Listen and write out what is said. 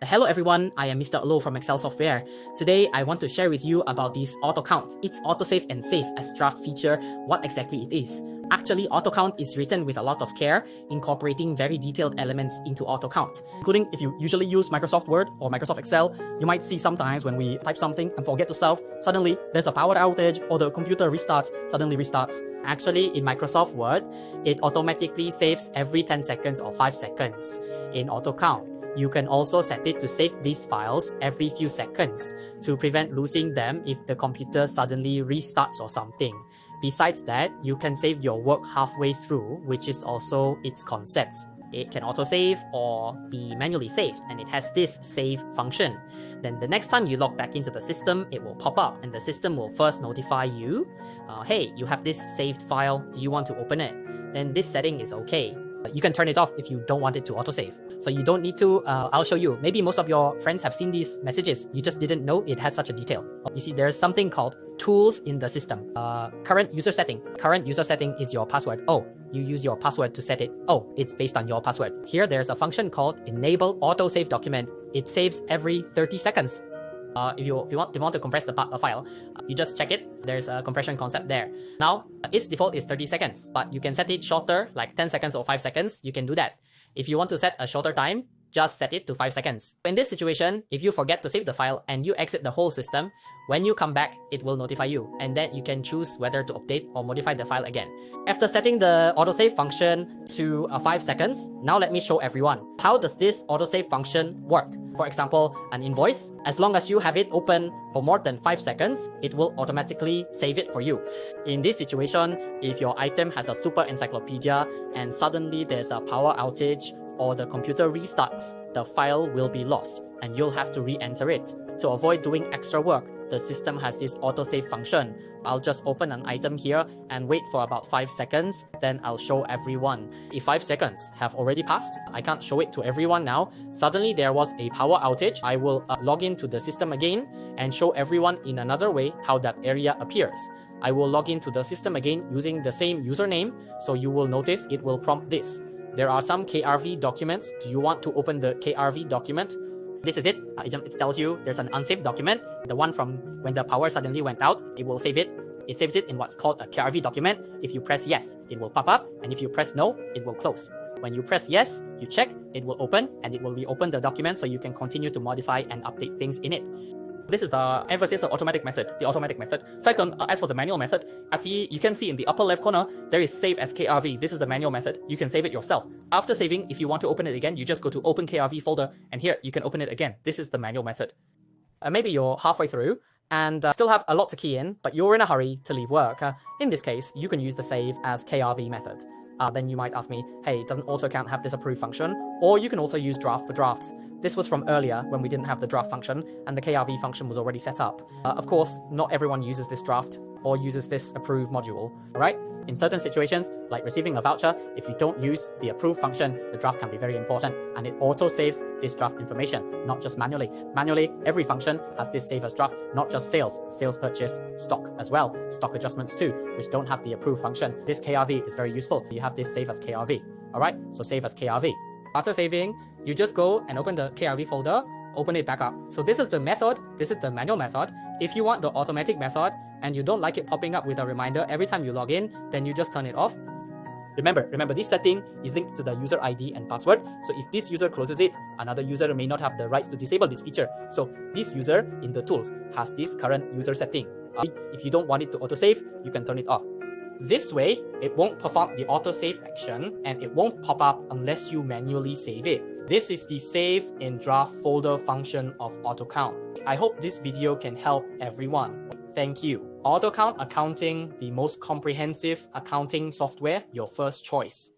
Hello everyone, I am Mr. Alo from Excel Software. Today I want to share with you about this Autocount. It's autosave and save as draft feature, what exactly it is. Actually, Autocount is written with a lot of care, incorporating very detailed elements into Autocount. Including if you usually use Microsoft Word or Microsoft Excel, you might see sometimes when we type something and forget to save, suddenly there's a power outage or the computer suddenly restarts. Actually, in Microsoft Word, it automatically saves every 10 seconds or 5 seconds. In Autocount, you can also set it to save these files every few seconds to prevent losing them if the computer suddenly restarts or something. Besides that, you can save your work halfway through, which is also its concept. It can autosave or be manually saved, and it has this save function. Then the next time you log back into the system, it will pop up and the system will first notify you, hey, you have this saved file, do you want to open it? Then this setting is okay. You can turn it off if you don't want it to autosave. So you don't need to, I'll show you. Maybe most of your friends have seen these messages. You just didn't know it had such a detail. You see, there's something called tools in the system. Current user setting. Current user setting is your password. Oh, you use your password to set it. Oh, it's based on your password. Here, there's a function called enable autosave document. It saves every 30 seconds. If you want to compress the file, you just check it. There's a compression concept there. Now, its default is 30 seconds, but you can set it shorter, like 10 seconds or 5 seconds. You can do that. If you want to set a shorter time, just set it to 5 seconds. In this situation, if you forget to save the file and you exit the whole system, when you come back, it will notify you, and then you can choose whether to update or modify the file again. After setting the autosave function to 5 seconds, now let me show everyone. How does this autosave function work? For example, an invoice, as long as you have it open for more than 5 seconds, it will automatically save it for you. In this situation, if your item has a super encyclopedia and suddenly there's a power outage or the computer restarts, the file will be lost and you'll have to re-enter it. To avoid doing extra work, the system has this autosave function. I'll just open an item here and wait for about 5 seconds, then I'll show everyone. If 5 seconds have already passed, I can't show it to everyone now. Suddenly there was a power outage. I will log into the system again and show everyone in another way how that area appears. I will log into the system again using the same username, so you will notice it will prompt this. There are some K.I.V documents. Do you want to open the K.I.V document? This is it. It tells you there's an unsaved document. The one from when the power suddenly went out, it will save it. It saves it in what's called a K.I.V document. If you press yes, it will pop up. And if you press no, it will close. When you press yes, you check, it will open and it will reopen the document so you can continue to modify and update things in it. This is the emphasis of automatic method, the automatic method. Second, as for the manual method, you can see in the upper left corner, there is save as K.I.V. This is the manual method. You can save it yourself. After saving, if you want to open it again, you just go to open K.I.V folder and here you can open it again. This is the manual method. Maybe you're halfway through and still have a lot to key in, but you're in a hurry to leave work. In this case, you can use the save as K.I.V method. Then you might ask me, hey, doesn't Autocount have this approve function? Or you can also use draft for drafts. This was from earlier when we didn't have the draft function and the K.I.V function was already set up. Of course, not everyone uses this draft or uses this approve module, alright? In certain situations, like receiving a voucher, if you don't use the approve function, the draft can be very important and it auto saves this draft information, not just manually. Manually, every function has this save as draft, not just sales purchase, stock as well, stock adjustments too, which don't have the approve function. This K.I.V is very useful. You have this save as K.I.V, alright? So save as K.I.V. After saving, you just go and open the K.I.V folder, open it back up. So this is the method, this is the manual method. If you want the automatic method and you don't like it popping up with a reminder every time you log in, then you just turn it off. Remember this setting is linked to the user ID and password. So if this user closes it, another user may not have the rights to disable this feature. So this user in the tools has this current user setting. If you don't want it to autosave, you can turn it off. This way, it won't perform the autosave action and it won't pop up unless you manually save it. This is the save in draft folder function of Autocount. I hope this video can help everyone. Thank you. Autocount Accounting, the most comprehensive accounting software, your first choice.